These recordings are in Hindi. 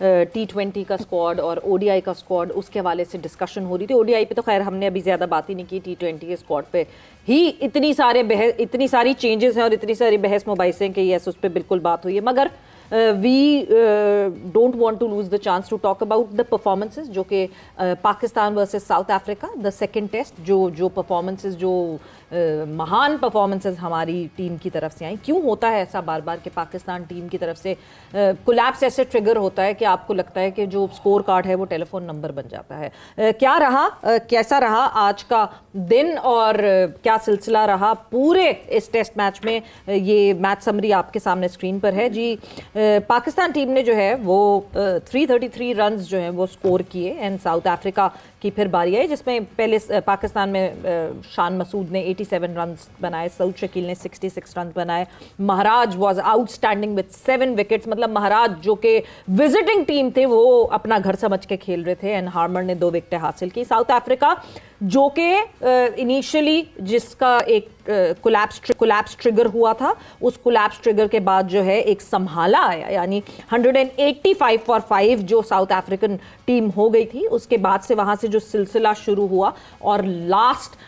T20 का स्क्वाड और ODI का स्क्वाड, उसके हवाले से डिस्कशन हो रही थी। ODI पे तो खैर हमने अभी ज़्यादा बात ही नहीं की, T20 के स्क्वाड पे ही इतनी सारी चेंजेस हैं और इतनी सारी बहस मुबाहिसे हैं कि यस उस पर बिल्कुल बात हुई है। मगर we don't want to lose the chance to talk about the performances जो कि Pakistan versus South Africa, the second test, जो परफॉर्मेंसेस, जो महान परफॉर्मेंसेस हमारी टीम की तरफ से आई। क्यों होता है ऐसा बार बार कि पाकिस्तान टीम की तरफ से कोलैप्स ऐसे ट्रिगर होता है कि आपको लगता है कि जो स्कोर कार्ड है वो टेलीफोन नंबर बन जाता है? क्या रहा, कैसा रहा आज का दिन और क्या सिलसिला रहा पूरे इस टेस्ट मैच में? ये मैच समरी आपके सामने स्क्रीन पर है जी। पाकिस्तान टीम ने जो है वो 333 रन्स जो हैं वो स्कोर किए एंड साउथ अफ्रीका की फिर बारी आई, जिसमें पहले पाकिस्तान में शान मसूद ने 87 रन्स बनाए, सऊद शकील ने 66 रन्स बनाए, महाराज वाज आउटस्टैंडिंग विद 7 विकेट्स। मतलब महाराज जो कि विजिटिंग टीम थे वो अपना घर समझ के खेल रहे थे एंड हार्मर ने 2 विकेटें हासिल की। साउथ अफ्रीका जो कि इनिशियली जिसका एक कोलैप्स ट्रिगर हुआ था, उस कोलैप्स ट्रिगर के बाद जो है एक संभाला आया, यानी 185 फॉर 5 जो साउथ अफ्रीकन टीम हो गई थी, उसके बाद से वहां से जो सिलसिला शुरू हुआ और लास्ट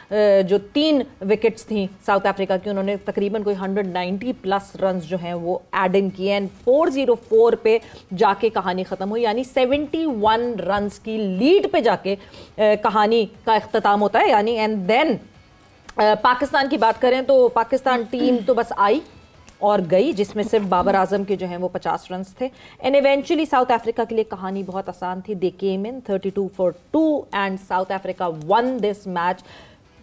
जो 3 विकेट्स थी साउथ अफ्रीका की, उन्होंने तकरीबन कोई 190 प्लस रन्स जो हैं वो एड इन किए एंड 404 पे जाके कहानी खत्म हुई, यानी 71 रन्स की लीड पे जाके कहानी का इख्तिताम होता है। यानी एंड देन पाकिस्तान की बात करें तो पाकिस्तान टीम तो बस आई और गई, जिसमें सिर्फ बाबर आजम के जो हैं वो 50 रन्स थे एंड इवेंचुअली साउथ अफ्रीका के लिए कहानी बहुत आसान थी। They came in 32 for 2 and South Africa won this match,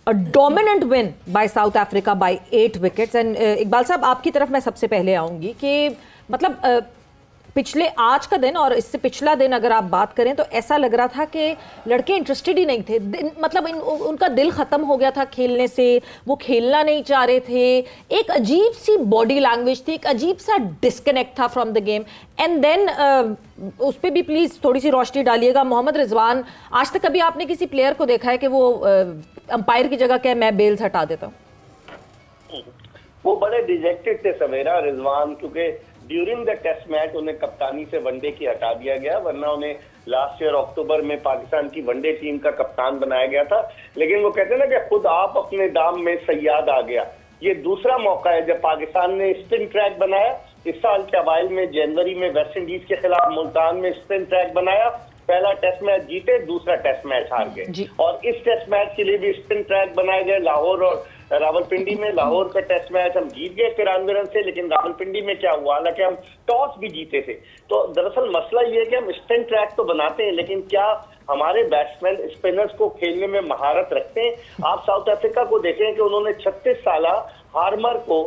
a dominant win by South Africa by 8 wickets. And Iqbal साहब आपकी तरफ मैं सबसे पहले आऊंगी कि मतलब पिछले आज का दिन और इससे पिछला दिन अगर आप बात करें तो ऐसा लग रहा था कि लड़के इंटरेस्टेड ही नहीं थे, मतलब उनका दिल खत्म हो गया था खेलने से, वो खेलना नहीं चाह रहे थे, एक अजीब सी बॉडी लैंग्वेज थी, एक अजीब सा डिस्कनेक्ट था from the game. And then उस पर भी प्लीज थोड़ी सी रोशनी डालिएगा। मोहम्मद रिजवान, आज तक कभी आपने किसी प्लेयर को देखा है कि वो अंपायर की जगह क्या मैं बेल्स हटा देता हूँ? वो बड़े डिजेक्टेड थे सवेरा रिजवान, क्योंकि ड्यूरिंग द टेस्ट मैच उन्हें कप्तानी से वनडे की हटा दिया गया, वरना उन्हें लास्ट ईयर अक्टूबर में पाकिस्तान की वनडे टीम का कप्तान बनाया गया था। लेकिन वो कहते हैं ना कि खुद आप अपने दाम में सयाद आ गया। ये दूसरा मौका है जब पाकिस्तान ने स्पिन ट्रैक बनाया। इस साल के अवाइल में जनवरी में वेस्ट इंडीज के खिलाफ मुल्तान में स्पिन ट्रैक बनाया, पहला टेस्ट मैच जीते, दूसरा टेस्ट मैच हार गए। और इस टेस्ट मैच के लिए भी स्पिन ट्रैक बनाए गए लाहौर और रावलपिंडी में। लाहौर का टेस्ट मैच हम जीत गए 93 रन से, लेकिन रावलपिंडी में क्या हुआ, हालांकि हम टॉस भी जीते थे। तो दरअसल मसला ये है कि हम स्पिन ट्रैक तो बनाते हैं, लेकिन क्या हमारे बैट्समैन स्पिनर्स को खेलने में महारत रखते हैं? आप साउथ अफ्रीका को देखें कि उन्होंने 36 साला हार्मर को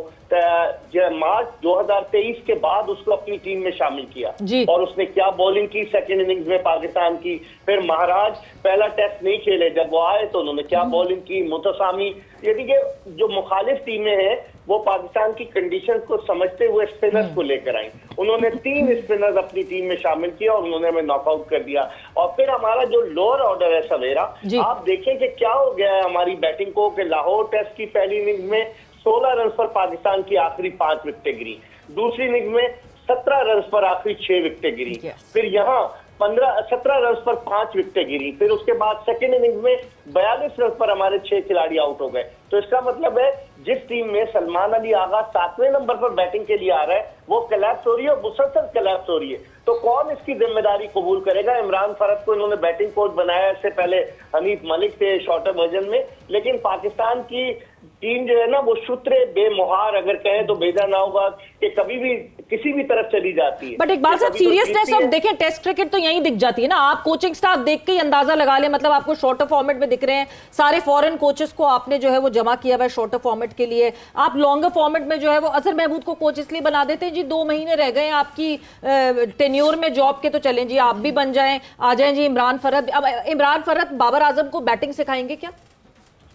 मार्च 2023 के बाद उसको अपनी टीम में शामिल किया और उसने क्या बॉलिंग की सेकंड इनिंग्स में पाकिस्तान की। फिर महाराज पहला टेस्ट नहीं खेले, जब वो आए तो उन्होंने क्या बॉलिंग की। मुतसामी, यानी कि जो मुखालिफ टीमें हैं वो पाकिस्तान की कंडीशंस को समझते हुए स्पिनर्स को लेकर आई। उन्होंने 3 स्पिनर्स अपनी टीम में शामिल किया और उन्होंने हमें नॉकआउट कर दिया। और फिर हमारा जो लोअर ऑर्डर है सवेरा, आप देखें कि क्या हो गया है हमारी बैटिंग को, कि लाहौर टेस्ट की पहली इनिंग्स में 16 रन पर पाकिस्तान की आखिरी 5 विकेटें गिरी, दूसरी इनिंग्स में 17 रन पर आखिरी 6 विकेटें गिरी, फिर यहाँ 17 रन पर 5 विकेटें गिरी, फिर उसके बाद सेकेंड इनिंग्स में 42 रन पर हमारे 6 खिलाड़ी आउट हो गए। तो इसका मतलब है जिस टीम में सलमान अली आगा 7वें नंबर पर बैटिंग के लिए आ रहा है वो कोलैप्स हो रही है और मुसलसल कोलैप्स हो रही है। तो कौन इसकी जिम्मेदारी कबूल करेगा? इमरान फरद को इन्होंने बैटिंग कोच बनाया, इससे पहले हनीफ मलिक थे शॉर्टर वर्जन में, लेकिन पाकिस्तान की टीम जो है ना वो शुत्रे बेमुहार अगर कहें तो बेजा ना होगा कि कभी भी किसी भी तरफ चली जाती है। बट इकबाल साहब सीरियसनेस ऑफ देखें, टेस्ट क्रिकेट तो यहीं दिख जाती है ना। आप कोचिंग स्टाफ देख के ही अंदाजा लगा ले, मतलब आपको शॉर्टर फॉर्मेट में दिख रहे हैं सारे फॉरेन कोचेस को आपने जो है वो जमा किया हुआ है शॉर्टर फॉर्मेट के लिए। आप लॉन्गर फॉर्मेट में जो है वो अजहर महमूद को कोच इसलिए बना देते हैं जी 2 महीने रह गए आपकी टेन्योर में जॉब के, तो चलें जी आप भी बन जाएं, आ जाएं जी इमरान फरद। अब इमरान फरद बाबर आजम को बैटिंग सिखाएंगे क्या?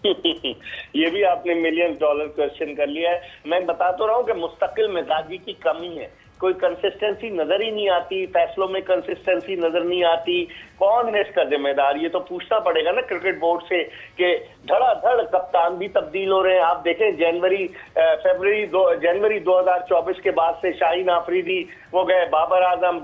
ये भी आपने $1 मिलियन क्वेश्चन कर लिया है। मैं बता तो रहा हूँ कि मुस्तकिल मिजाजी की कमी है। कोई कंसिस्टेंसी नजर ही नहीं आती, फैसलों में कंसिस्टेंसी नजर नहीं आती। कौन है इसका जिम्मेदार? ये तो पूछना पड़ेगा ना क्रिकेट बोर्ड से कि धड़ाधड़ कप्तान भी तब्दील हो रहे हैं। आप देखें जनवरी 2024 के बाद से शाहीन आफरीदी वो गए, बाबर आजम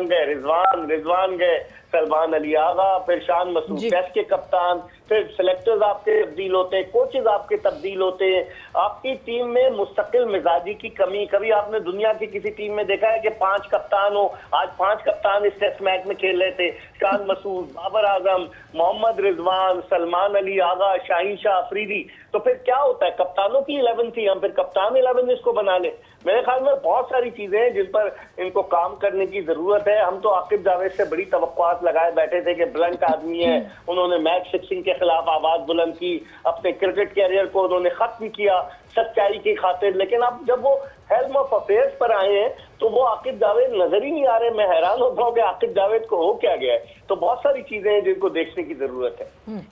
गए, रिजवान गए, सलमान अली आगा, फिर शान मसूद टेस्ट के कप्तान, फिर सिलेक्टर्स आपके तब्दील होते हैं, कोचेज आपके तब्दील होते हैं। आपकी टीम में मुस्तकिल मिजाजी की कमी। कभी आपने दुनिया की किसी टीम में देखा है कि 5 कप्तान हो? आज 5 कप्तान इस टेस्ट मैच में खेल रहे थे, शान मसूद, बाबर आजम, मोहम्मद रिजवान, सलमान अली आगा, शाहीन शाह अफरीदी। तो फिर क्या होता है? कप्तानों की 11 थी, हम फिर कप्तान 11 इसको बना ले। मेरे ख्याल में बहुत सारी चीजें हैं जिन पर इनको काम करने की जरूरत है। हम तो आकिब जावेद से बड़ी तवक्कुआत लगाए बैठे थे कि ब्लंट आदमी है, उन्होंने मैच फिक्सिंग के खिलाफ आवाज बुलंद की, अपने क्रिकेट कैरियर को उन्होंने खत्म किया सच्चाई की खातिर। लेकिन अब जब वो हेल्म ऑफ अफेयर्स पर आए हैं तो वो आकिब जावेद नजर ही नहीं आ रहे। मैं हैरान होता हूँ कि आकिब जावेद को हो क्या गया है। तो बहुत सारी चीजें हैं जिनको देखने की जरूरत है।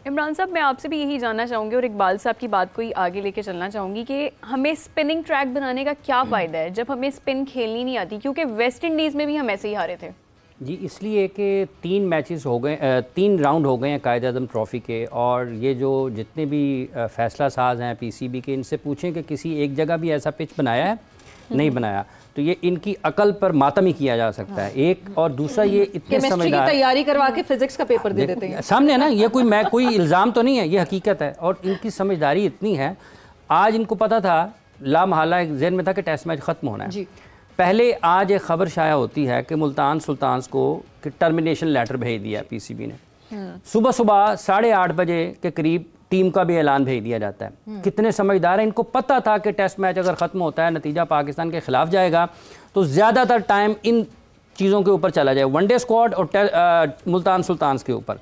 इमरान साहब, मैं आपसे भी यही जानना चाहूंगी और इकबाल साहब की बात को ही आगे लेके चलना चाहूंगी कि हमें स्पिनिंग ट्रैक बनाने का क्या फायदा है जब हमें स्पिन खेलनी नहीं आती, क्योंकि वेस्ट इंडीज में भी हम ऐसे ही हारे थे। जी, इसलिए कि 3 मैचेस हो गए, 3 राउंड हो गए हैं कायद-ए-आज़म ट्रॉफ़ी के, और ये जो जितने भी फैसला साज हैं पीसीबी के, इनसे पूछें कि किसी एक जगह भी ऐसा पिच बनाया है? नहीं बनाया। तो ये इनकी अकल पर मातम ही किया जा सकता है। एक और दूसरा, ये इतने समझदार, तैयारी करवा के फिजिक्स का पेपर दे देते हैं सामने है ना। ये कोई इल्ज़ाम तो नहीं है, ये हकीकत है। और इनकी समझदारी इतनी है, आज इनको पता था, ला महला एक ज़हन में था कि टेस्ट मैच ख़त्म होना है। पहले आज एक खबर शाया होती है कि मुल्तान सुल्तान्स को कि टर्मिनेशन लेटर भेज दिया पीसीबी ने। सुबह 8:30 बजे के करीब टीम का भी ऐलान भेज दिया जाता है। कितने समझदार हैं, इनको पता था कि टेस्ट मैच अगर ख़त्म होता है, नतीजा पाकिस्तान के खिलाफ जाएगा, तो ज़्यादातर टाइम इन चीज़ों के ऊपर चला जाए, वनडे स्क्वाड और मुल्तान सुल्तान्स के ऊपर।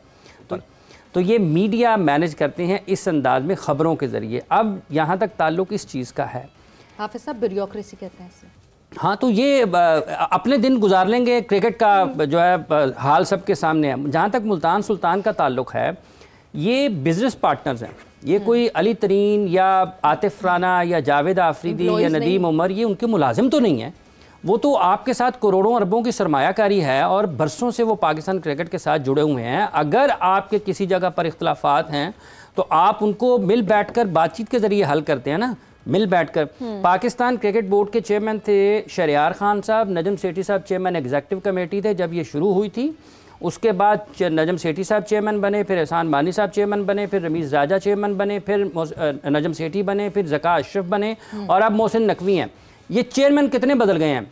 तो ये मीडिया मैनेज करते हैं इस अंदाज में, ख़बरों के ज़रिए। अब यहाँ तक ताल्लुक़ इस चीज़ का है, हाफिज़ साहब ब्यूरोक्रेसी कहते हैं इसे। हाँ, तो ये अपने दिन गुजार लेंगे, क्रिकेट का जो है हाल सबके सामने है। जहाँ तक मुल्तान सुल्तान का ताल्लुक़ है, ये बिजनेस पार्टनर्स हैं। ये कोई अली तरीन या आतिफ राना या जावेद आफरीदी या नदीम उमर, ये उनके मुलाजिम तो नहीं है। वो तो आपके साथ करोड़ों अरबों की सरमायाकारी है और बरसों से वो पाकिस्तान क्रिकेट के साथ जुड़े हुए हैं। अगर आपके किसी जगह पर इख्तलाफात हैं तो आप उनको मिल बैठकर बातचीत के ज़रिए हल करते हैं ना, मिल बैठकर। पाकिस्तान क्रिकेट बोर्ड के चेयरमैन थे शहरयार खान साहब, नजम सेठी साहब चेयरमैन एग्जीक्यूटिव कमेटी थे जब ये शुरू हुई थी। उसके बाद नजम सेठी साहब चेयरमैन बने, फिर एहसान मानी साहब चेयरमैन बने, फिर रमीज़ राजा चेयरमैन बने, फिर नजम सेठी बने, फिर ज़का अशरफ बने, और अब मोहसिन नकवी हैं। ये चेयरमैन कितने बदल गए हैं?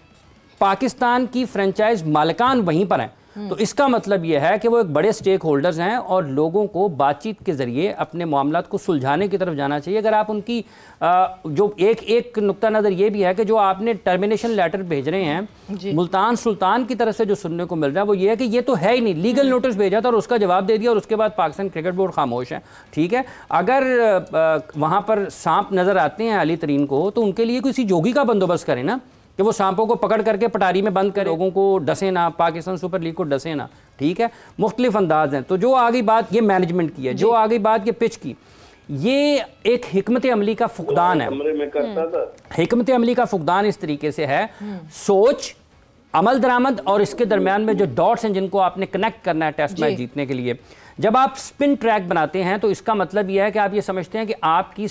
पाकिस्तान की फ्रेंचाइज मालिकान वहीं पर हैं। तो इसका मतलब यह है कि वो एक बड़े स्टेक होल्डर्स हैं और लोगों को बातचीत के ज़रिए अपने मामलात को सुलझाने की तरफ जाना चाहिए। अगर आप उनकी जो एक नुक्ता नज़र ये भी है कि जो आपने टर्मिनेशन लेटर भेज रहे हैं मुल्तान सुल्तान की तरफ से जो सुनने को मिल रहा है वो ये है कि ये तो है ही नहीं, लीगल नोटिस भेजा था और उसका जवाब दे दिया और उसके बाद पाकिस्तान क्रिकेट बोर्ड खामोश है। ठीक है, अगर वहाँ पर सांप नज़र आते हैं अली तरीन को, तो उनके लिए किसी जोगी का बंदोबस्त करें ना, कि वो सांपों को पकड़ करके पटारी में बंद कर लोगों को डसे ना, पाकिस्तान सुपर लीग को डसे ना। ठीक है, मुख्तलिफ अंदाज हैं। तो जो आगे बात ये मैनेजमेंट की है, जो आगे बात ये पिच की, ये एक हिकमत अमली का फुकदान है। हिकमत अमली का फुकदान इस तरीके से है, सोच, अमल दरामद और इसके दरमियान में जो डॉट्स हैं जिनको आपने कनेक्ट करना है टेस्ट मैच जीतने के लिए। जब आप स्पिन ट्रैक बनाते हैं तो इसका मतलब यह है कि आप ये समझते हैं कि आपकी